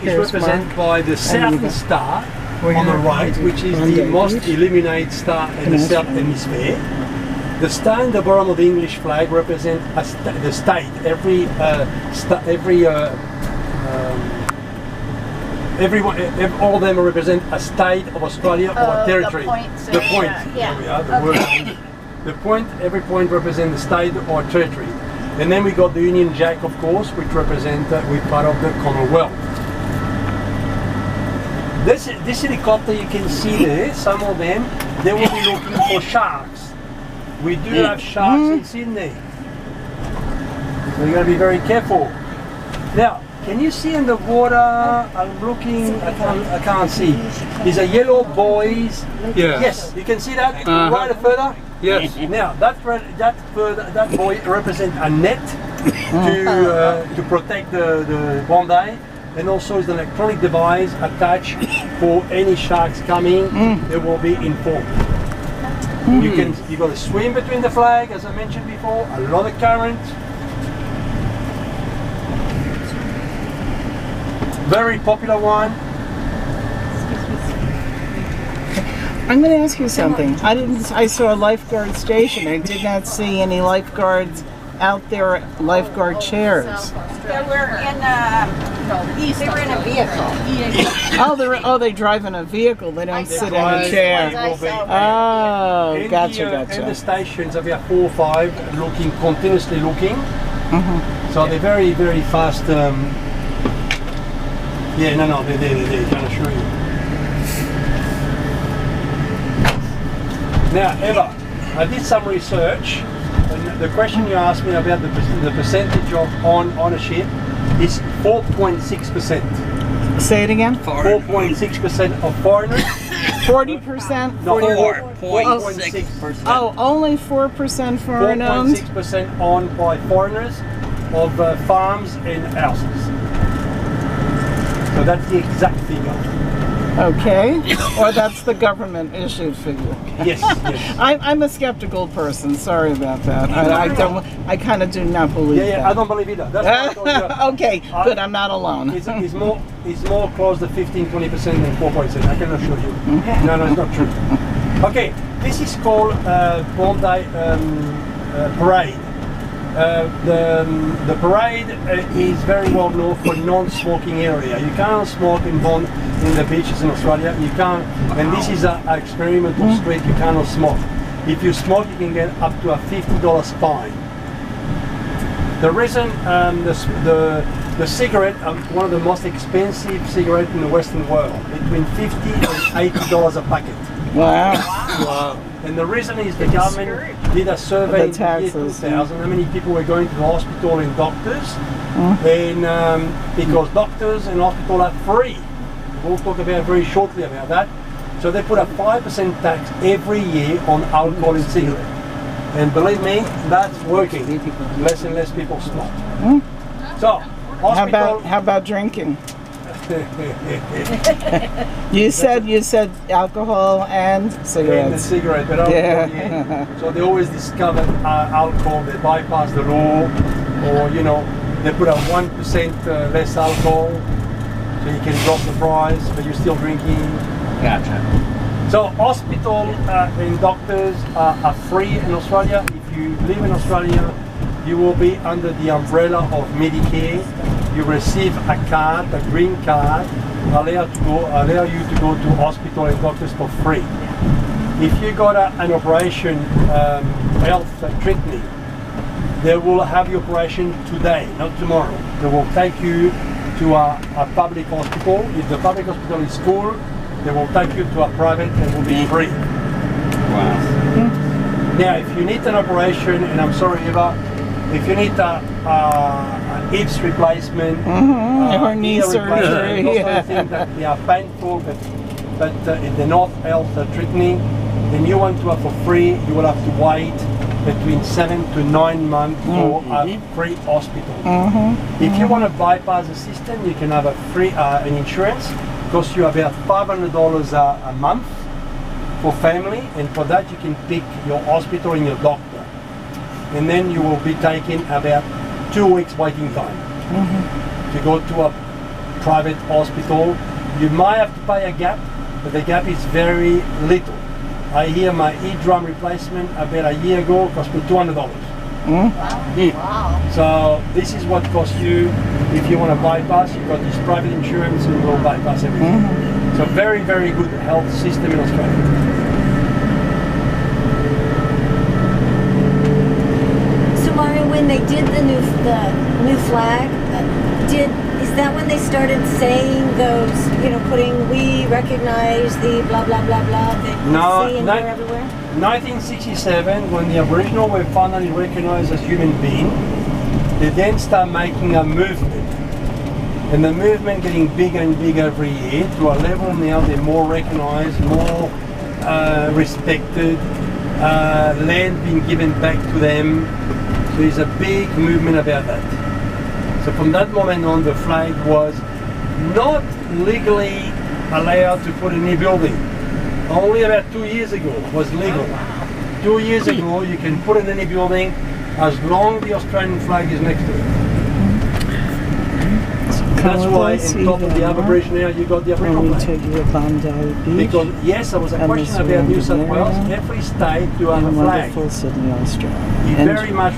is represented by the Southern Star on the right, which is Bondi the most Beach. illuminated star in the South Hemisphere. The star in the bottom of the English flag represents the state. All of them represent a state of Australia or a territory. The point. Yeah. There we are, the word. The point. Every point represents the state or territory. And then we got the Union Jack, of course, which represent we're part of the Commonwealth. This helicopter you can see there, some of them, they will be looking for sharks. We do have sharks in Sydney. So you got to be very careful. Now, can you see in the water? I'm looking. I can't see. There's a yellow buoys. Yeah. Yes, you can see that right further. Yes. Now that buoy represents a net to protect the Bondi, and also is an electronic device attached for any sharks coming. They will be informed. You got to swim between the flag, as I mentioned before. A lot of current. Very popular one. I'm going to ask you something. I saw a lifeguard station. I did not see any lifeguards out there, lifeguard chairs. They were in a vehicle. They drive in a vehicle. They don't sit in a chair. Oh, gotcha. In the stations, about 4 or 5 continuously looking. So they're very, very fast. They're there. Can assure you. Now, Eva, I did some research, and the question you asked me about the percentage of ownership is 4.6%. Say it again. 4.6% of foreigners. 40%. No, 4.6%. Oh, only 4% foreign owned. 4.6% owned by foreigners of farms and houses. So that's the exact figure. Okay, or that's the government issued figure. Yes. I'm a skeptical person. Sorry about that. I kind of do not believe that. I don't believe either. That's what I told you. Okay, good. I'm not alone. It's more close to 15-20% than 4.6. I can assure you. No, it's not true. Okay, this is called Bondi Parade. The parade is very well known for non-smoking area. You can't smoke in the beaches in Australia. You can't, and this is an experimental street. You cannot smoke. If you smoke, you can get up to a $50 fine. The reason the cigarette, one of the most expensive cigarettes in the Western world, between $50 and $80 a packet. Wow. And the reason is the government did a survey in the year 2000, how many people were going to the hospital and doctors, and because doctors and hospital are free. We'll talk about very shortly about that. So they put a 5% tax every year on alcohol and cigarette. And believe me, that's working. Less and less people smoke. So, hospital. How about drinking? You said alcohol and cigarettes. And the cigarette, but alcohol, So they always discover alcohol. They bypass the law, or they put a 1% less alcohol, so you can drop the price, but you're still drinking. Gotcha. So hospital and doctors are free in Australia. If you live in Australia, you will be under the umbrella of Medicare. You receive a card, a green card, allow you to go to hospital and doctors for free. If you got an operation, health treatment, they will have your operation today, not tomorrow. They will take you to a public hospital. If the public hospital is full, they will take you to a private and will be free. Wow. Now, if you need an operation, and I'm sorry, Eva, if you need a hips replacement, or knee surgery, those are things that they are painful, but in the North Health treatment, the new one to have for free, you will have to wait between 7 to 9 months for a free hospital. If you want to bypass the system, you can have a free an insurance. Costs you about $500 a month for family, and for that you can pick your hospital and your doctor. And then you will be taking about 2 weeks waiting time to go to private hospital. You might have to pay a gap, but the gap is very little. I hear my eardrum replacement about a year ago cost me $200. Wow. So this is what costs you if you want to bypass. You've got this private insurance and will bypass everything. So very, very good health system in Australia. So Mario, when they did the new flag, is that when they started saying those, you know, putting "we recognize the blah blah blah blah" that you see and hear everywhere? 1967, when the Aboriginal were finally recognized as human beings, they then start making a movement. And the movement getting bigger and bigger every year to a level now they're more recognized, more respected, land being given back to them. So there's a big movement about that. So from that moment on, the flag was not legally allowed to put in any building. Only about 2 years ago was legal. 2 years ago you can put in any building as long as the Australian flag is next to it. That's why on top of the Aboriginal you got the Aboriginal We flag. took you to Bondi Beach. Because yes, there was a And the question about New South surrounding Wales. area. Every state do have in a flag. wonderful Sydney, Australia. It And very much